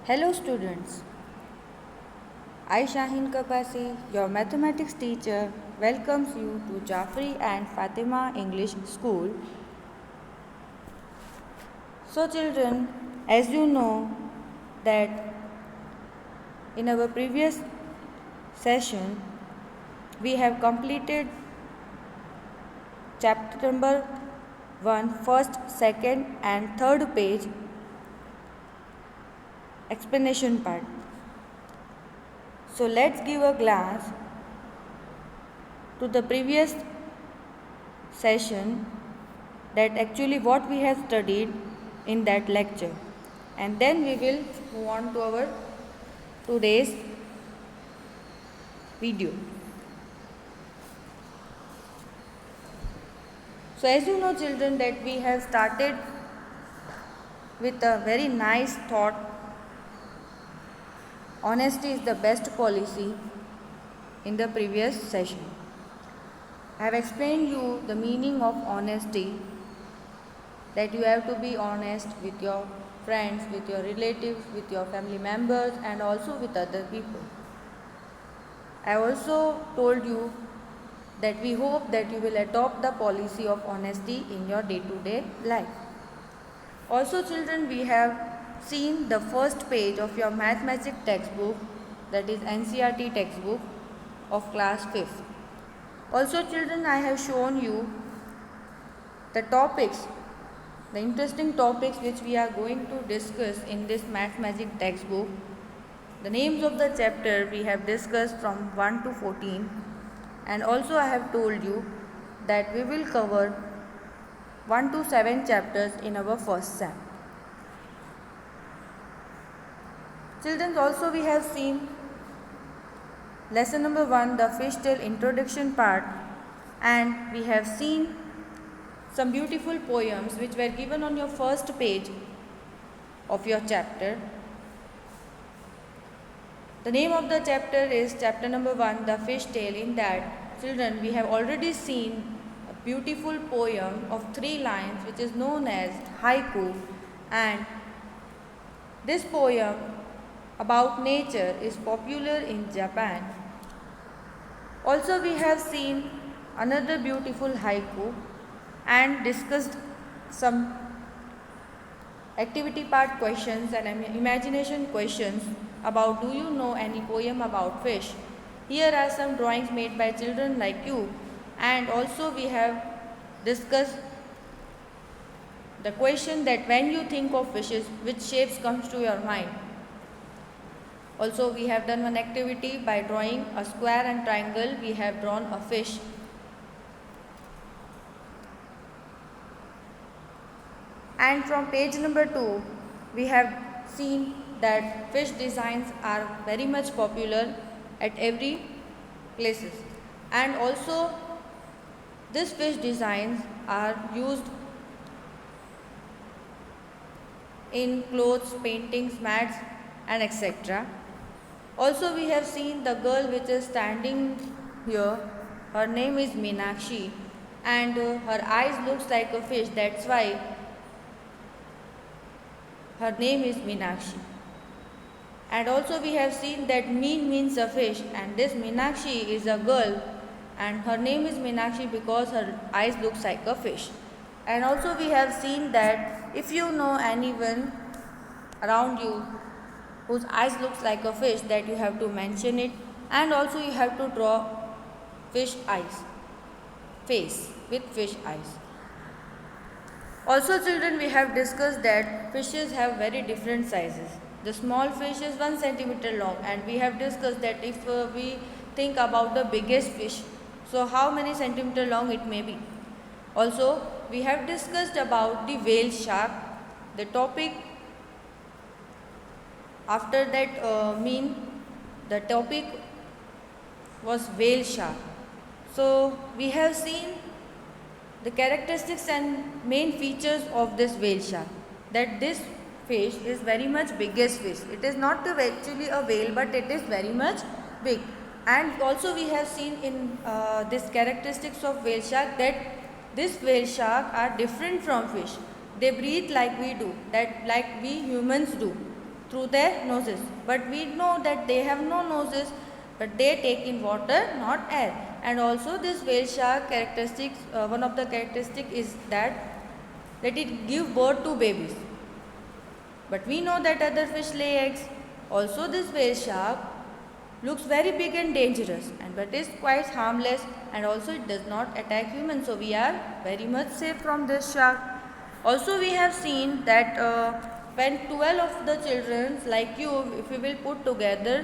Hello students, I Shaheen Kapasi, your mathematics teacher, welcomes you to Jafri and Fatima English School. So children, as you know that in our previous session we have completed chapter number 1, first, second and third page explanation part. So let's give a glance to the previous session, that actually what we have studied in that lecture, and then we will move on to our today's video. So as you know children, that we have started with a very nice thought: honesty is the best policy in the previous session. I have explained you the meaning of honesty, that you have to be honest with your friends, with your relatives, with your family members and also with other people. I also told you that we hope that you will adopt the policy of honesty in your day-to-day life. Also children, we have seen the first page of your mathematics textbook, that is NCERT textbook of class 5th. Also children, I have shown you the topics, the interesting topics which we are going to discuss in this mathematics textbook. The names of the chapter we have discussed from 1 to 14, and also I have told you that we will cover 1 to 7 chapters in our first sem. Children, also we have seen lesson number 1, the fish tale introduction part, and we have seen some beautiful poems which were given on your first page of your chapter. The name of the chapter is chapter number 1, the fish tale. In that, children, we have already seen a beautiful poem of 3 lines which is known as haiku, and this poem about nature is popular in Japan. Also we have seen another beautiful haiku and discussed some activity part questions and imagination questions about do you know any poem about fish. Here are some drawings made by children like you, and also we have discussed the question that when you think of fishes, which shapes comes to your mind. Also we have done one activity by drawing a square and triangle. We have drawn a fish. And from page number 2, we have seen that fish designs are very much popular at every places, and also these fish designs are used in clothes, paintings, mats and etc. Also we have seen the girl which is standing here. Her name is Meenakshi, and her eyes looks like a fish, that's why her name is Meenakshi. And also we have seen that Meen means a fish, and this Meenakshi is a girl, and her name is Meenakshi because her eyes looks like a fish. And also we have seen that if you know anyone around you whose eyes looks like a fish, that you have to mention it, and also you have to draw fish eyes, face with fish eyes. Also children, we have discussed that fishes have very different sizes. The small fish is 1 centimeter long, and we have discussed that if we think about the biggest fish, so how many centimeter long it may be. Also we have discussed about the whale shark. The topic after that the topic was whale shark. So we have seen the characteristics and main features of this whale shark, that this fish is very much biggest fish. It is not actually a whale, but it is very much big. And also we have seen in this characteristics of whale shark that this whale shark are different from fish. They breathe like we do, that like we humans do, through their noses, but we know that they have no noses, but they take in water, not air. And also this whale shark characteristics, one of the characteristic is that it give birth to babies. But we know that other fish lay eggs. Also this whale shark looks very big and dangerous, and but is quite harmless, and also it does not attack humans, so we are very much safe from this shark. Also we have seen that when 12 of the children like you, if we will put together,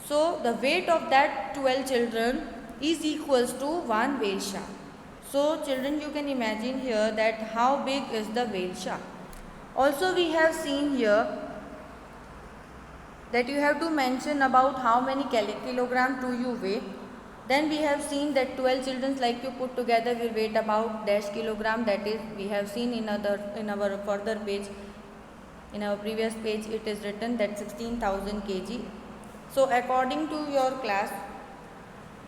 so the weight of that 12 children is equals to one whale shark. So children, you can imagine here that how big is the whale shark. Also we have seen here that you have to mention about how many kilogram do you weigh. Then we have seen that 12 children like you put together will weight about dash kilogram, that is we have seen in our further page, in our previous page it is written that 16,000 kg. So according to your class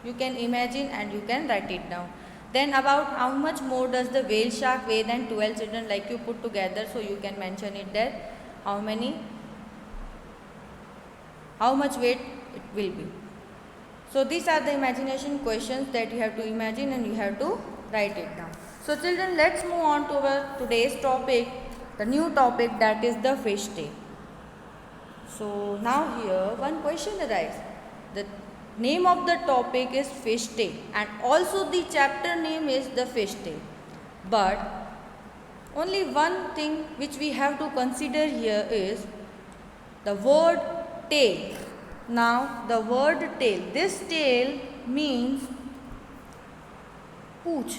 you can imagine and you can write it down. Then about how much more does the whale shark weigh than 12 children like you put together, so you can mention it there, how much weight it will be. So these are the imagination questions that you have to imagine and you have to write it down. So children, let's move on to our today's topic, the new topic, that is the fish tail. So now here one question arises. The name of the topic is fish tail and also the chapter name is the fish tail. But only one thing which we have to consider here is the word tail. Now the word tail, this tail means pooch.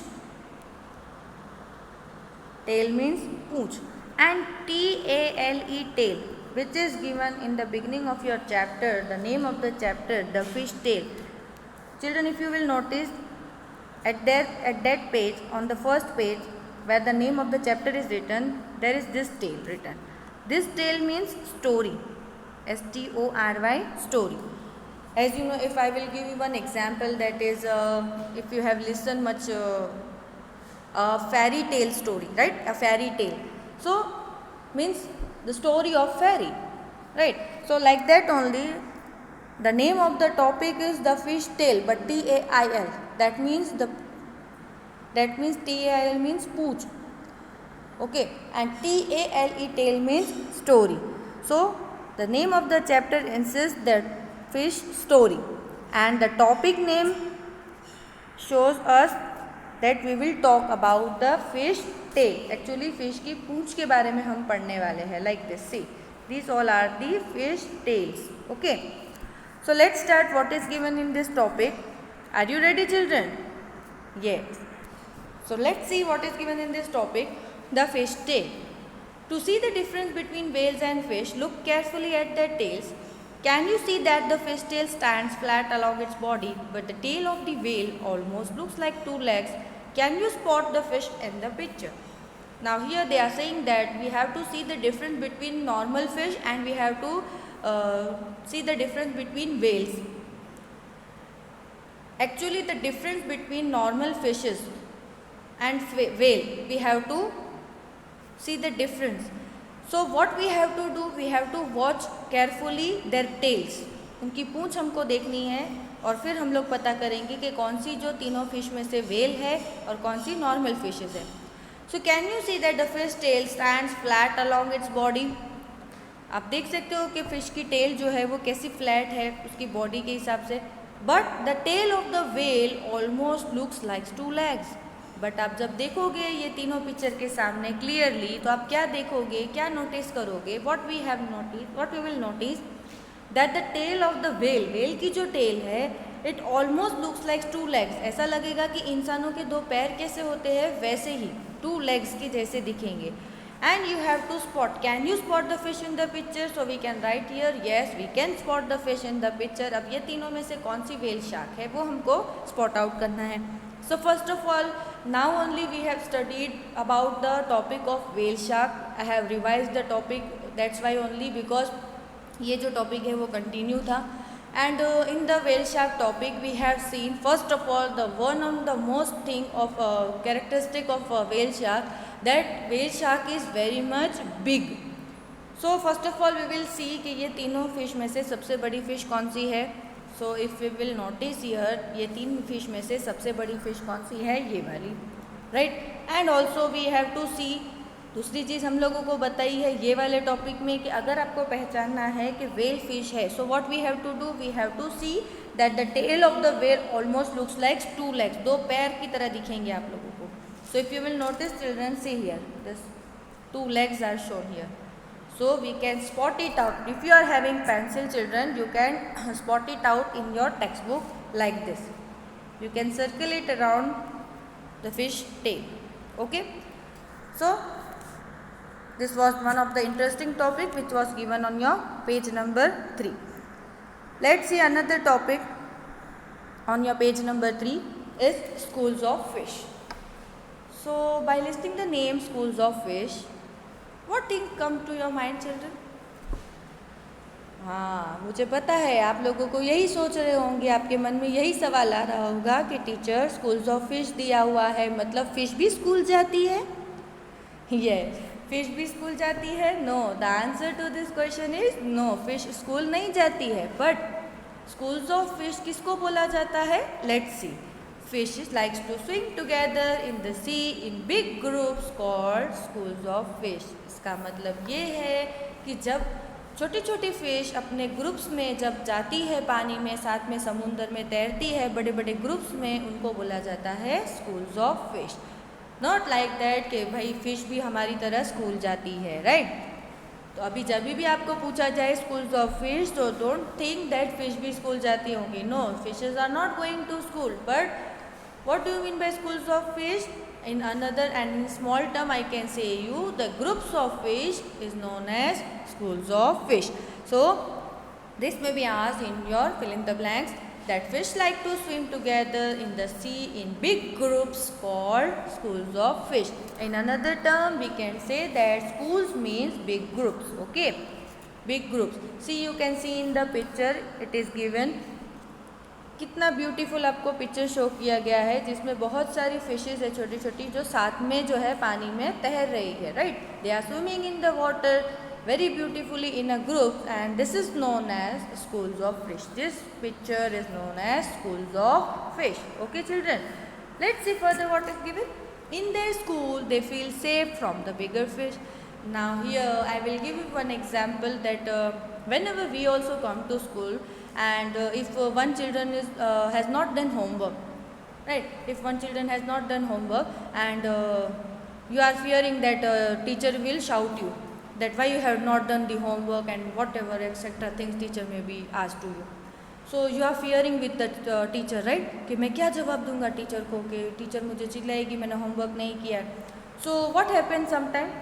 Tail means pooch, and T-A-L-E, tail, which is given in the beginning of your chapter, the name of the chapter, the fish tail. Children, if you will notice at that page, on the first page where the name of the chapter is written, there is this tail written. This tail means story, S-T-O-R-Y, story. As you know, if I will give you one example, that is if you have listened much a fairy tale story, right? A fairy tale. So means the story of fairy, right? So like that only, the name of the topic is the fish tail, but T-A-I-L, that means T-A-I-L means pooch, okay, and T-A-L-E, tail means story. So the name of the chapter insists that fish story, and the topic name shows us that we will talk about the fish tail. Actually fish की पूंछ के बारे में हम पढ़ने वाले हैं. Like this, see, these all are the fish tails. Okay, so let's start what is given in this topic. Are you ready, children? Yes. So let's see what is given in this topic, the fish tail. To see the difference between whales and fish, look carefully at their tails. Can you see that the fish tail stands flat along its body, but the tail of the whale almost looks like two legs? Can you spot the fish in the picture? Now here they are saying that we have to see the difference between normal fish and we have to see the difference between whales. Actually the difference between normal fishes and whale, we have to see the difference. So what we have to do, we have to watch carefully their tails. उनकी पूंछ हमको देखनी है और फिर हम लोग पता करेंगे कि कौन सी जो तीनों फिश में से वेल है और कौन सी नॉर्मल फिशेस है. So can you see that the fish tail stands flat along its body. आप देख सकते हो कि फिश की टेल जो है वो कैसी फ्लैट है उसकी बॉडी के हिसाब से. But the tail of the whale almost looks like two legs. But आप जब देखोगे ये तीनों पिक्चर के सामने क्लियरली, तो आप क्या देखोगे, क्या नोटिस करोगे, what we will notice that the tail of the whale, whale की जो टेल है, it almost looks like two legs. ऐसा लगेगा कि इंसानों के दो पैर कैसे होते हैं वैसे ही टू लेग्स के जैसे दिखेंगे. And you have to spot, can you spot the fish in the picture. So we can right here, yes we can spot the fish in the picture. अब ये तीनों में से कौन सी वेल शार्क है वो हमको स्पॉट आउट करना है. So first of all, now only we have studied about the topic of whale shark. I have revised the topic, that's why only, because ये जो topic है वो continue था. And in the whale shark topic we have seen first of all the one of the most thing of characteristic of whale shark, that whale shark is very much big. So first of all we will see कि ये तीनों fish में से सबसे बड़ी fish कौन सी है. So if we will notice here, ये 3 फिश में से सबसे बड़ी फ़िश कौन सी है, ये वाली, right. And also we have to see, दूसरी चीज़ हम लोगों को बताई है ये वाले टॉपिक में कि अगर आपको पहचानना है कि वेल फिश है, so what we have to do, we have to see that the tail of the whale almost looks like 2 legs, 2 पैर की तरह दिखेंगे आप लोगों को. So if you will notice children, see here, this 2 legs are shown here. So we can spot it out. If you are having pencil, children, you can spot it out in your textbook like this. You can circle it around the fish tail. Okay. So this was one of the interesting topic which was given on your page number 3. Let's see another topic on your page number 3 is schools of fish. So by listing the name schools of fish, what thing come to your mind, children? हाँ, मुझे पता है आप लोगों को यही सोच रहे होंगे, आपके मन में यही सवाल आ रहा होगा कि टीचर स्कूल्स ऑफ फिश दिया हुआ है, मतलब फिश भी स्कूल जाती है. यस, फिश भी स्कूल जाती है. No, the answer to this question is no, fish school नहीं जाती है. बट स्कूल्स ऑफ फिश किसको बोला जाता है? Let's see. Fishes likes to swim together in the sea in big groups called schools of fish. इसका मतलब ये है कि जब छोटी छोटी फिश अपने ग्रुप्स में जब जाती है पानी में, साथ में समुद्र में तैरती है बड़े बड़े ग्रुप्स में, उनको बोला जाता है schools of fish. Not like that कि भाई फिश भी हमारी तरह स्कूल जाती है, राइट. तो अभी जब भी आपको पूछा जाए स्कूल्स ऑफ फिश, तो डोंट थिंक दैट फिश भी स्कूल जाती होंगी. No, fishes are not going to school. But what do you mean by schools of fish? In another and in small term I can say you the groups of fish is known as schools of fish. So this may be asked in your fill in the blanks, that fish like to swim together in the sea in big groups called schools of fish. In another term we can say that schools means big groups. Okay, big groups. See, you can see in the picture it is given. कितना beautiful आपको picture show किया गया है, जिसमें बहुत सारी fishes है छोटी छोटी, जो साथ में जो है पानी में तैर रही है, right. They are swimming in the water very beautifully in a group, and this is known as schools of fish. This picture is known as schools of fish. Okay children, let's see further what is given. In their school they feel safe from the bigger fish. Now here I will give you one example that whenever we also come to school, and if one children is has not done homework, right, if one children has not done homework and you are fearing that teacher will shout you that why you have not done the homework and whatever etc things teacher may be asked to you. So you are fearing with the teacher, right, कि मैं क्या जवाब दूंगा teacher को कि teacher मुझे चिल्लाएगी मैंने homework नहीं किया. सो व्हाट हैपन समटाइम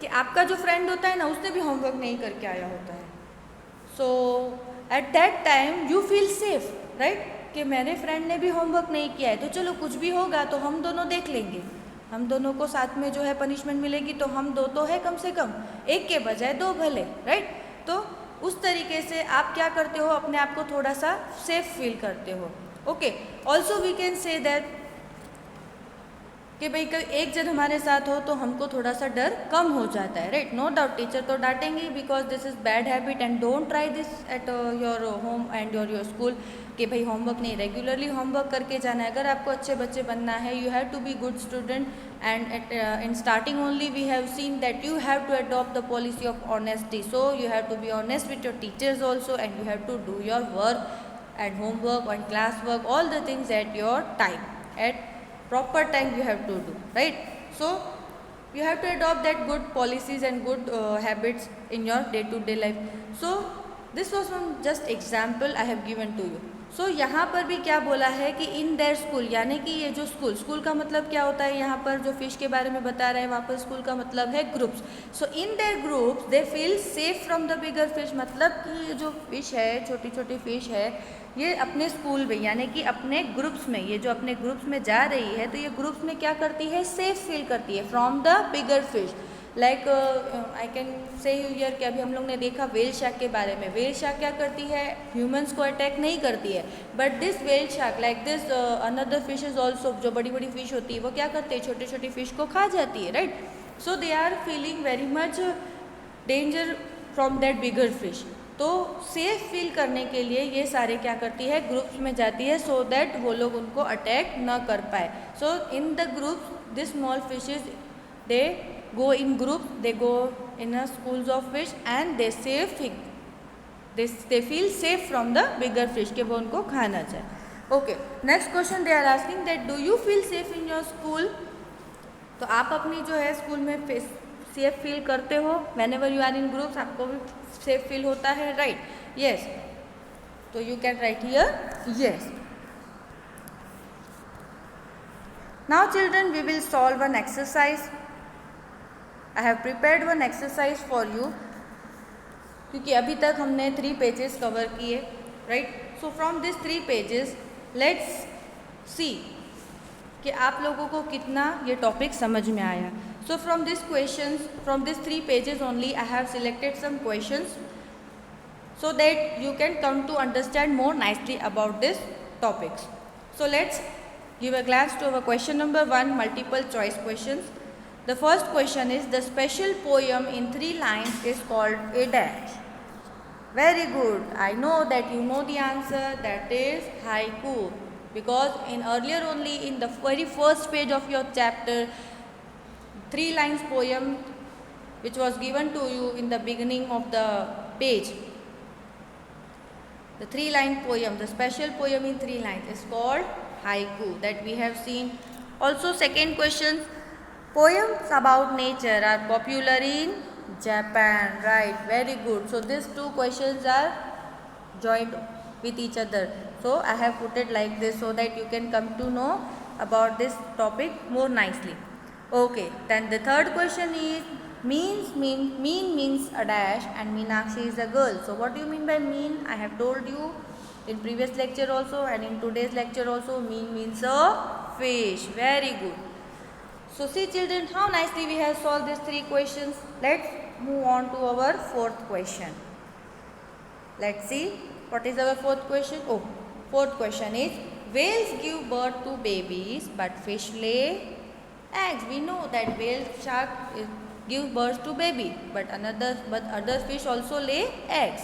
कि आपका जो फ्रेंड होता है ना, उसने भी होमवर्क नहीं करके आया होता है. So at that time you feel safe, right, कि मेरे फ्रेंड ने भी होमवर्क नहीं किया है, तो चलो कुछ भी होगा तो हम दोनों देख लेंगे, हम दोनों को साथ में जो है पनिशमेंट मिलेगी, तो हम दो तो है कम से कम, एक के बजाय 2 भले, राइट. तो उस तरीके से आप क्या करते हो, अपने आप को थोड़ा सा सेफ फील करते हो. Okay, also we can say that कि भाई एक जन हमारे साथ हो तो हमको थोड़ा सा डर कम हो जाता है, राइट. नो डाउट टीचर तो डांटेंगे because this is bad habit, and don't try this at your home and your school कि भाई होमवर्क नहीं, रेगुलरली होमवर्क करके जाना है. अगर आपको अच्छे बच्चे बनना है, you have to be good student, and in starting only we have seen that you have to adopt the policy of honesty. So you have to be honest with your teachers also, and you have to do your work and homework and class work, all the things at your time, at proper time you have to do, right. So you have to adopt that good policies and good habits in your day to day life. So this was one just example I have given to you. So यहाँ पर भी क्या बोला है कि in their school, यानी कि ये जो स्कूल का मतलब क्या होता है, यहाँ पर जो फिश के बारे में बता रहे हैं वहाँ पर स्कूल का मतलब है groups. So in their groups they feel safe from the bigger fish, मतलब कि ये जो फिश है, छोटी छोटी फिश है, ये अपने स्कूल में यानी कि अपने ग्रुप्स में, ये जो अपने ग्रुप्स में जा रही है, तो ये ग्रुप्स में क्या करती है, सेफ फील करती है from the bigger fish. Like I can say here कि अभी हम लोग ने देखा वेल शार्क के बारे में. वेल शार्क क्या करती है, ह्यूमंस को अटैक नहीं करती है, but this whale shark like this another fishes also, जो बड़ी बड़ी फिश होती है वो क्या करते हैं, छोटी छोटी फिश को खा जाती है, right. So they are feeling very much danger from that bigger fish. तो सेफ फील करने के लिए ये सारे क्या करती है, ग्रुप्स में जाती है, सो दैट वो लोग उनको अटैक न कर पाए। So in the groups this small fishes they go in group, they go in a schools of fish and they feel safe from the bigger fish कि वो उनको खाना जाए। Okay, next question they are asking that do you feel safe in your school. तो आप अपनी जो है स्कूल में सेफ फील करते हो, whenever you are in groups आपको भी सेफ फील होता है, राइट? यस, तो you can right here yes. Now children we will solve an exercise. I have prepared one exercise for you, क्योंकि अभी तक हमने 3 पेजेस कवर किए, right? So from this 3 pages let's see कि आप लोगों को कितना ये टॉपिक समझ में आया। So from this questions, from this 3 pages only I have selected some questions so that you can come to understand more nicely about this topics. So let's give a glance to our question number 1, multiple choice questions. The first question is, the special poem in 3 lines is called a dash. Very good. I know that you know the answer, that is haiku, because in earlier only in the very first page of your chapter 3 lines poem which was given to you in the beginning of the page, the 3-line poem, the special poem in 3 lines is called haiku, that we have seen. Also second question, poems about nature are popular in Japan, right? Very good. So these 2 questions are joined with each other. So I have put it like this so that you can come to know about this topic more nicely. Okay, then the third question is, mean means a dash and Meenakshi is a girl. So what do you mean by mean? I have told you in previous lecture also and in today's lecture also, mean means a fish. Very good. So see children, how nicely we have solved these 3 questions. Let's move on to our 4th question. Let's see what is our 4th question. Oh, 4th question is, whales give birth to babies but fish lay eggs. We know that whale shark give birth to baby, but other fish also lay eggs.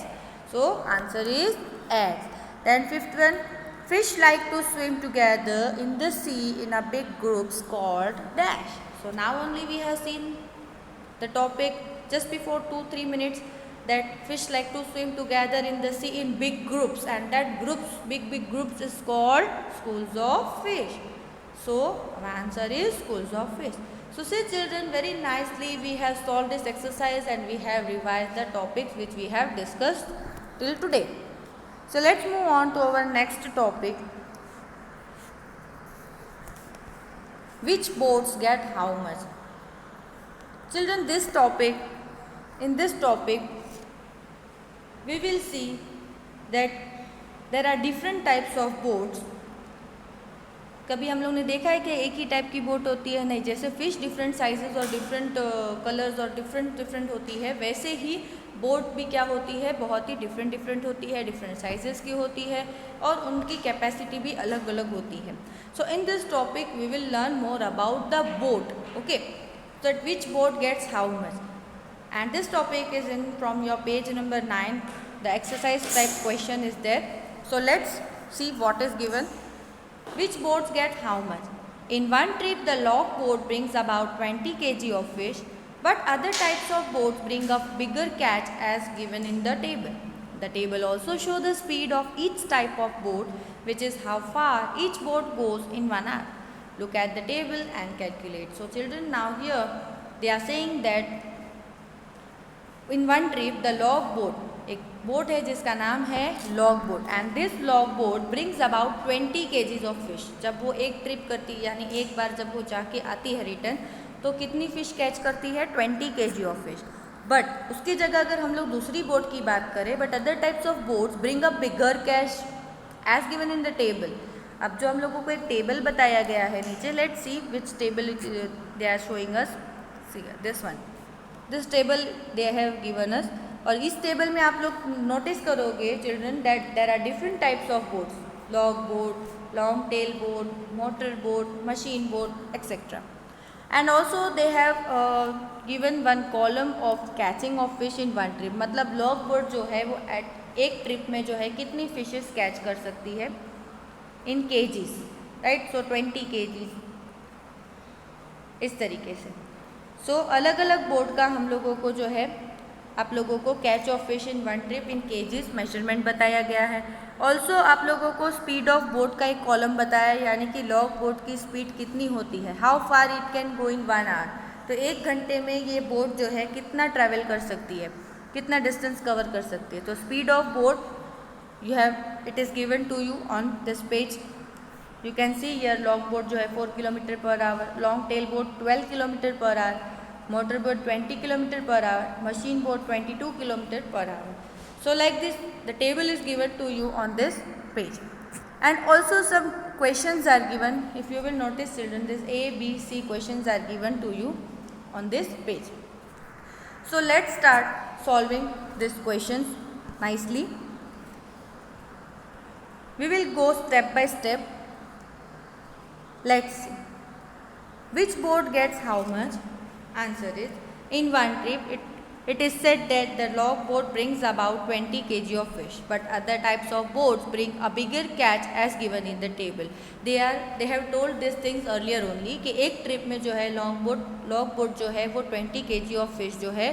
So answer is eggs. Then 5th one, fish like to swim together in the sea in a big groups called dash. So now only we have seen the topic just before 2-3 minutes, that fish like to swim together in the sea in big groups, and that big groups is called schools of fish. So our answer is schools of fish. So see children, very nicely we have solved this exercise and we have revised the topics which we have discussed till today. So let's move on to our next topic. Which boats get how much? Children, in this topic we will see that there are different types of boats. कभी हम लोग ने देखा है कि एक ही type की boat होती है? नहीं, जैसे फिश डिफरेंट साइजेस और डिफरेंट कलर्स और डिफरेंट होती है, वैसे ही बोट भी क्या होती है, बहुत ही डिफरेंट होती है, डिफरेंट साइजेस की होती है और उनकी कैपेसिटी भी अलग अलग होती है. So in this topic we will learn more about the boat. Okay, so which boat gets how much, and this topic is in from your page number 9. The exercise type question is there. So let's see what is given. Which boats get how much? In one trip the log boat brings about 20 kg of fish, but other types of boats bring a bigger catch as given in the table. The table also shows the speed of each type of boat, which is how far each boat goes in 1 hour. Look at the table and calculate. So children, now here they are saying that in one trip the log boat, एक boat है जिसका नाम है log boat, and this log boat brings about 20 kgs of fish. जब वो एक trip करती है, यानी एक बार जब वो जाके आती है रिटर्न, तो कितनी फ़िश कैच करती है? 20 kg ऑफ फिश. बट उसकी जगह अगर हम लोग दूसरी बोट की बात करें, but other types of boats bring a bigger catch as given in the table. अब जो हम लोगों को एक टेबल बताया गया है नीचे, let's see which table they are showing us. This one, this table they have given us. और इस टेबल में आप लोग नोटिस करोगे children that there are different types of boats. Log boat, long tail boat, motor boat, machine boat, etcetera. And also they have given one column of catching of fish in one trip, मतलब log boat जो है वो eight एक trip में जो है कितनी fishes catch कर सकती है इन केजीज, राइट। सो 20 केजीज इस तरीके से। सो अलग अलग बोट का हम लोगों को जो है आप लोगों को catch of fish in one trip in KGs measurement बताया गया है। ऑल्सो आप लोगों को स्पीड ऑफ बोट का एक कॉलम बताया, यानी कि लॉग बोट की स्पीड कितनी होती है, how far it can go in 1 hour. तो 1 घंटे में ये बोट जो है कितना ट्रैवल कर सकती है, कितना डिस्टेंस कवर कर सकती है। तो speed of boat you have it is given to you on this page. You can see here log boat जो है 4 kilometre per hour, long tail boat 12 kilometre per hour, motor boat 20 km per hour, machine boat 22 km per hour. So like this the table is given to you on this page, and also some questions are given. If you will notice children, this A, B, C questions are given to you on this page. So let's start solving these questions nicely. We will go step by step. Let's see which boat gets how much. Answer is, in one trip it is said that the log boat brings about 20 kg of fish, but other types of boats bring a bigger catch as given in the table. They have told these things earlier only कि एक trip में जो है log boat जो है वो 20 kg of fish जो है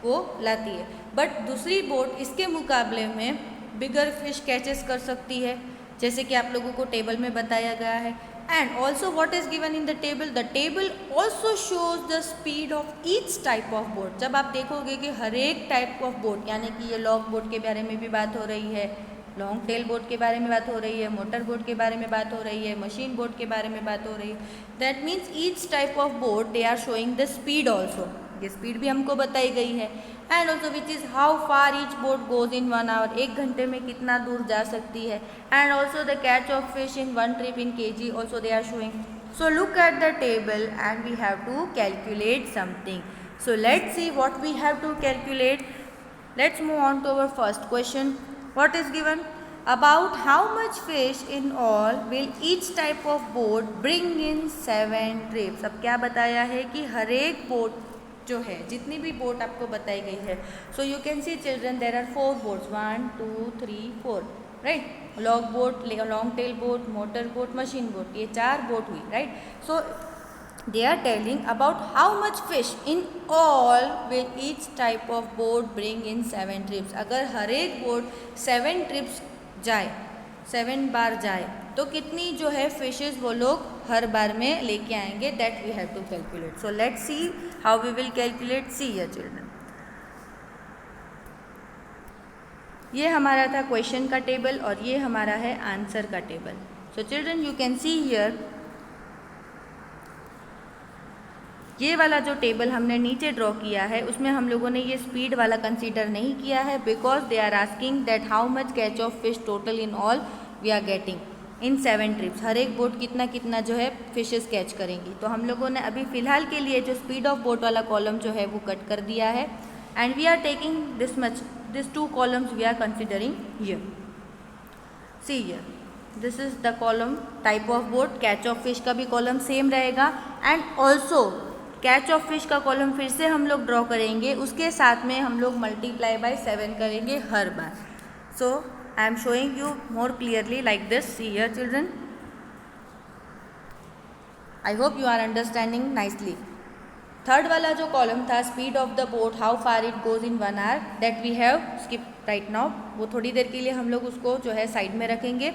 वो लाती है, बट दूसरी बोट इसके मुकाबले में बिगर फिश कैचेस कर सकती है, जैसे कि आप लोगों को टेबल में बताया गया है। And also what is given in the table also shows the speed of each type of boat. जब आप देखोगे कि हर एक टाइप ऑफ बोट, यानी कि ये लॉग बोट के बारे में भी बात हो रही है, लॉन्ग टेल बोट के बारे में बात हो रही है, मोटर बोट के बारे में बात हो रही है, मशीन बोट के बारे में बात हो रही है, that means each type of boat they are showing the speed also. ये स्पीड भी हमको बताई गई है। And also which is how far each boat goes in 1 hour, 1 घंटे में कितना दूर जा सकती है। And also the catch of fish in one trip in kg also they are showing. So look at the table and we have to calculate something. So let's see what we have to calculate. Let's move on to our first question. What is given? About how much fish in all will each type of boat bring in 7 trips। अब क्या बताया है कि हर एक boat जो है, जितनी भी बोट आपको बताई गई है, so you can see children there are 4 boats, 1 2 3 4, right. Log boat, long tail boat, motor boat, machine boat, ये 4 बोट हुई, right. So they are telling about how much fish in all will each type of boat bring in 7 trips। अगर हर एक boat 7 trips जाए, 7 बार जाए, तो कितनी जो है फिशेस वो लोग हर बार में लेके आएंगे, that we have to calculate. So let's see how we will calculate. See here children, ये हमारा था क्वेश्चन का टेबल और ये हमारा है आंसर का table. So children you can see here, ये वाला जो टेबल हमने नीचे ड्रॉ किया है उसमें हम लोगों ने ये स्पीड वाला कंसीडर नहीं किया है, because they are asking that how much catch of fish total in all we are getting in 7 trips. हर एक बोट कितना कितना जो है फिशेस कैच करेंगी। तो हम लोगों ने अभी फ़िलहाल के लिए जो स्पीड ऑफ बोट वाला कॉलम जो है वो कट कर दिया है, and we are taking this much, this 2 columns we are considering here. See here, this is the column type of boat, catch of fish का भी कॉलम सेम रहेगा, and also catch of fish का column फिर से हम लोग draw करेंगे, उसके साथ में हम लोग मल्टीप्लाई बाय 7 करेंगे हर बार। So I am showing you more clearly like this. See here children, I hope you are understanding nicely. Third वाला जो कॉलम था, speed of the boat, how far it goes in 1 hour, that we have skip right now. वो थोड़ी देर के लिए हम लोग उसको जो है साइड में रखेंगे।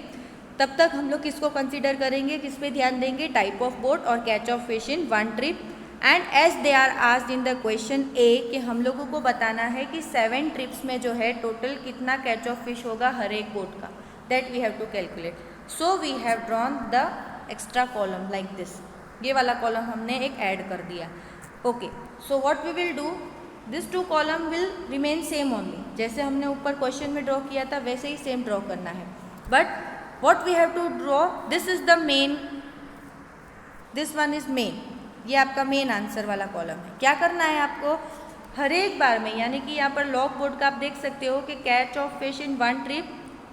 तब तक हम लोग किसको कंसिडर करेंगे, किस पे ध्यान देंगे? टाइप ऑफ बोट और catch of fish in 1 trip. And as they are asked in the question A कि हम लोगों को बताना है कि 7 ट्रिप्स में जो है टोटल कितना कैच ऑफ फिश होगा हर एक बोट का, that we have to calculate. So we have drawn the extra column like this. ये वाला कॉलम हमने एक ऐड कर दिया। Okay, so what we will do, this 2 column will remain same only. जैसे हमने ऊपर क्वेश्चन में ड्रॉ किया था वैसे ही सेम ड्रॉ करना है, but what we have to draw, this is the main, this one is main. ये आपका मेन आंसर वाला कॉलम है। क्या करना है आपको, हर एक बार में, यानी कि यहाँ पर लॉग बोट का आप देख सकते हो कि catch of fish in 1 trip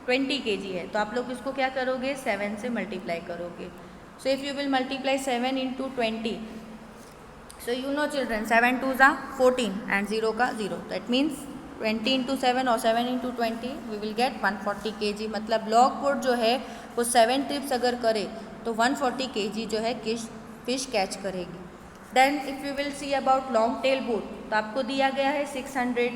20 kg है, तो आप लोग इसको क्या करोगे, 7 से मल्टीप्लाई करोगे। सो if you will multiply 7 into 20, So you know children, 7 2s are 14 and 0 का 0. That means 20 into 7 or 7 into 20 we will get 140 kg. मतलब लॉग बोट जो है वो 7 ट्रिप्स अगर करे तो 140 kg जो है फिश कैच करेगी. Then if you will see about long tail boat, तो आपको दिया गया है 600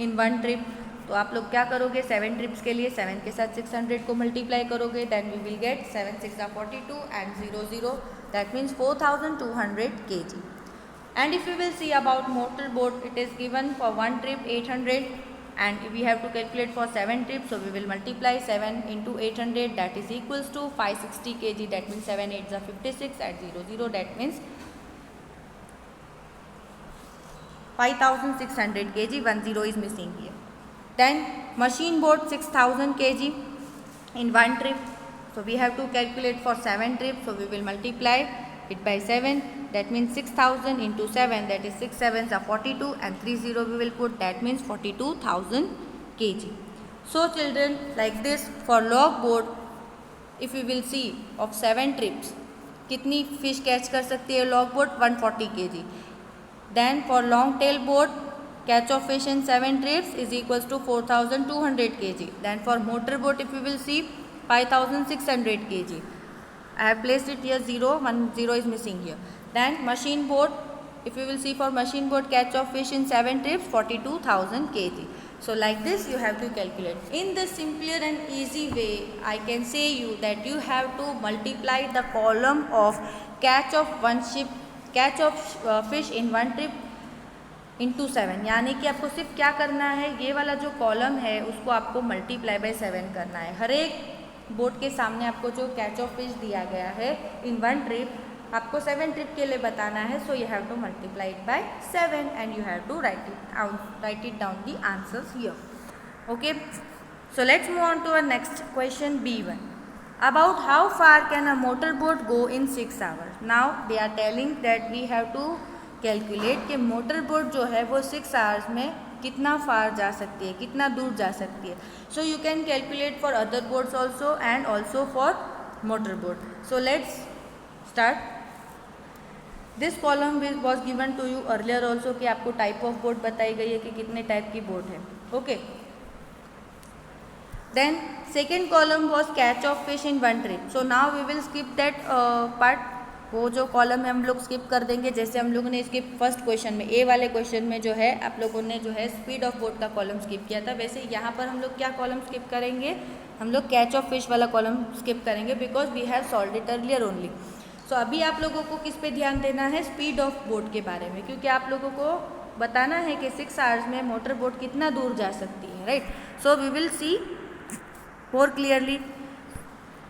इन वन ट्रिप. तो आप लोग क्या करोगे, 7 ट्रिप्स के लिए 7 के साथ 600 को मल्टीप्लाई करोगे. Then we will get 7 6 42 and 0 0. That means 4200 kg. And if we will see about motor boat, it is given for one trip 800 and we have to calculate for 7 trips, so we will multiply 7 into 800, that is equals to 560 kg. That means 7 8s are 56 and 0 0, that means 5600 kg. 1 0 is missing here. Then machine boat 6000 kg in one trip, so we have to calculate for 7 trips, so we will multiply it by 7. That means 6000 into 7, that is 6 7s are 42 and 3 0 we will put, that means 42,000 kg. So children, like this for log boat, if we will see of 7 trips कितनी fish catch कर सकती है log boat, 140 kg. Then for long tail boat, catch of fish in 7 trips is equals to 4200 kg. Then for motor boat, if we will see 5600 kg. I have placed it here 0, 1 0 is missing here. Then machine boat, if you will see for machine boat, catch of fish in 7 trips 42,000 kg. So like this you have to calculate. In the simpler and easy way, I can say you that you have to multiply the column of catch of fish in one trip into 7. यानी कि आपको सिर्फ क्या करना है, ये वाला जो कॉलम है उसको आपको मल्टीप्लाई बाय 7 करना है. हर एक बोट के सामने आपको जो कैच ऑफ फिश दिया गया है इन वन ट्रिप, आपको 7 ट्रिप के लिए बताना है. So you have to multiply it by 7 and you have to write it down the answers here. Okay, so let's move on to our next question B1. About how far can a motor boat go in 6 hours. Now they are telling that we have to calculate कि motor boat जो है वो 6 hours में कितना फार जा सकती है, कितना दूर जा सकती है. So you can calculate for other boats also and also for motor boat. So let's start. This column was given to you earlier also कि आपको टाइप ऑफ बोट बताई गई है कि कितने टाइप की बोट है. Okay, then second column was catch of fish in one trip. So now we will skip that part. वो जो कॉलम है हम लोग स्किप कर देंगे, जैसे हम लोगों ने इसके फर्स्ट क्वेश्चन में, ए वाले क्वेश्चन में जो है आप लोगों ने जो है स्पीड ऑफ बोट का कॉलम स्किप किया था, वैसे यहाँ पर हम लोग क्या कॉलम स्किप करेंगे, हम लोग कैच ऑफ फिश वाला कॉलम स्किप करेंगे because we have solved it earlier only. So अभी आप लोगों को किस पे ध्यान देना है, स्पीड ऑफ बोट के बारे में, क्योंकि आप लोगों को बताना है कि 6 hours में मोटर बोट कितना दूर जा सकती है, right. So we will see more clearly.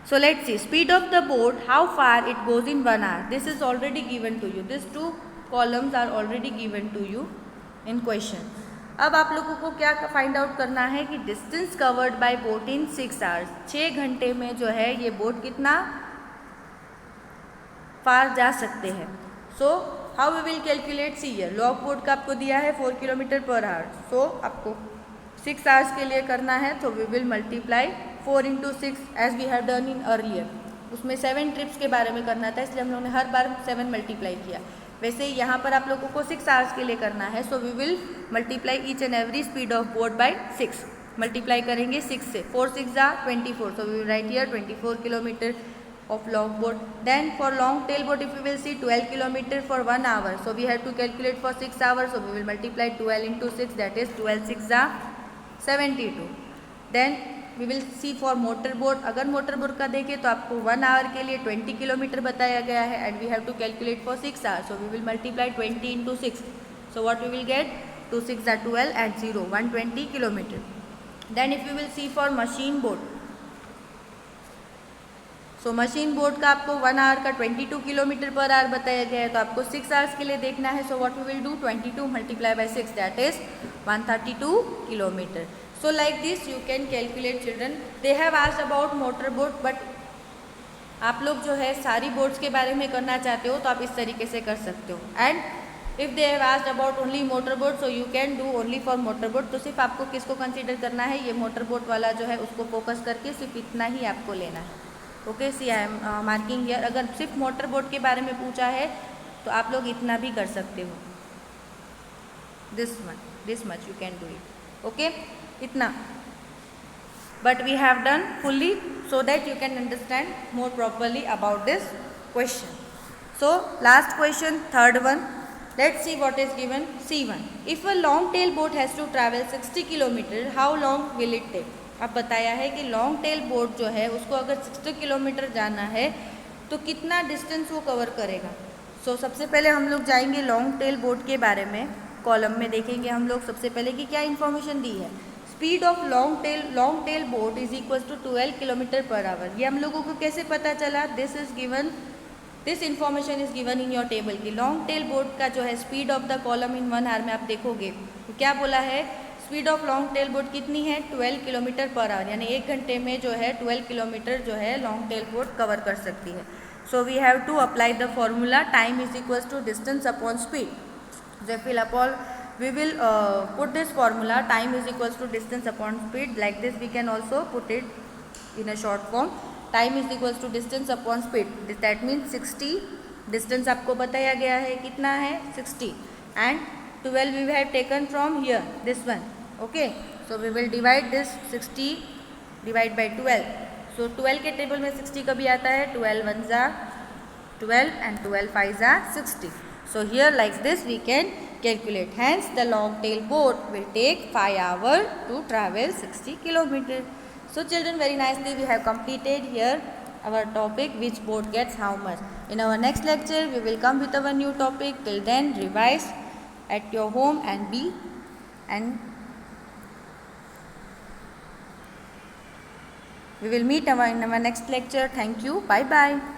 So let's see speed of the boat, how far it goes in 1 hour. This is already given to you. These two columns are already given to you in question. अब आप लोगों को क्या find out करना है कि distance covered by boat in 6 hours, 6 घंटे में जो है ये बोट कितना फार जा सकते हैं. So how we will calculate, see here log boat का आपको दिया है 4 km/h. सो आपको 6 hours के लिए करना है, तो we will multiply 4 into 6 as we have done in earlier. उसमें 7 ट्रिप्स के बारे में करना था, इसलिए हम लोगों ने हर बार 7 मल्टीप्लाई किया. वैसे यहाँ पर आप लोगों को 6 hours के लिए करना है. So we will multiply each and every speed of boat by 6. Multiply करेंगे 6 से, 4 6 are 24. So we will write here 24 km of long boat. Then for long tail boat, if we will see 12 km for 1 hour, so we have to calculate for 6 hours, so we will multiply 12 into 6, that is 12 6 are 72. Then we will see for motor boat. अगर motor boat का देखें तो आपको 1 hour के लिए 20 km बताया गया है and we have to calculate for 6 hours, so we will multiply 20 into 6. So what we will get, 2 6 are 12 and 0, 120 km. Then if we will see for machine boat, so machine boat का आपको 1 hour का 22 km/h बताया गया है, तो आपको 6 hours के लिए देखना है. So what we will do, 22 multiply by 6, that is 132 km. So like this you can calculate children. They have asked about motor boat, but आप लोग जो है सारी बोट्स के बारे में करना चाहते हो तो आप इस तरीके से कर सकते हो. And if they have asked about only motor boat, so you can do only for motor boat. तो सिर्फ आपको किसको कंसिडर करना है, ये मोटर बोट वाला जो है उसको फोकस करके सिर्फ इतना ही आपको लेना है. Okay, see I am marking here. अगर सिर्फ मोटर बोट के बारे में पूछा है तो आप लोग इतना भी कर सकते हो, this much you can do it, okay, इतना. But we have done fully so that you can understand more properly about this question. So last question, third one. Let's see what is given. C1. If a long tail boat has to travel 60 kilometre, how long will it take? अब बताया है कि long tail boat जो है उसको अगर 60 kilometre जाना है तो कितना डिस्टेंस वो कवर करेगा. सो सबसे पहले हम लोग जाएंगे लॉन्ग टेल बोट के बारे में. कॉलम में देखेंगे हम लोग सबसे पहले कि क्या इन्फॉर्मेशन दी है. Speed of long tail boat is equal to 12 kilometre per hour. ये हम लोगों को कैसे पता चला? This information is given in your table की लॉन्ग टेल बोट का जो है speed of the column in 1 hour में आप देखोगे तो क्या बोला है, speed of long tail boat कितनी है, 12 किलोमीटर पर आवर, यानी 1 घंटे में जो है 12 किलोमीटर जो है लॉन्ग टेल बोट कवर कर सकती है. So we have to apply the formula time is equal to distance upon speed. We will put this formula time is equals to distance upon speed. Like this we can also put it in a short form. Time is equals to distance upon speed. That means 60. Distance आपको बताया गया है कितना है 60 and 12 we have taken from here this one. Okay, so we will divide this 60 divide by 12. So 12 के table में 60 कभी आता है, 12 1 जा 12 and 12 5 जा 60. So here like this we can calculate. Hence the long tail boat will take 5 hours to travel 60 kilometers. So children, very nicely we have completed here our topic which boat gets how much. In our next lecture we will come with our new topic. Till then revise at your home and we will meet in our next lecture. Thank you. Bye bye.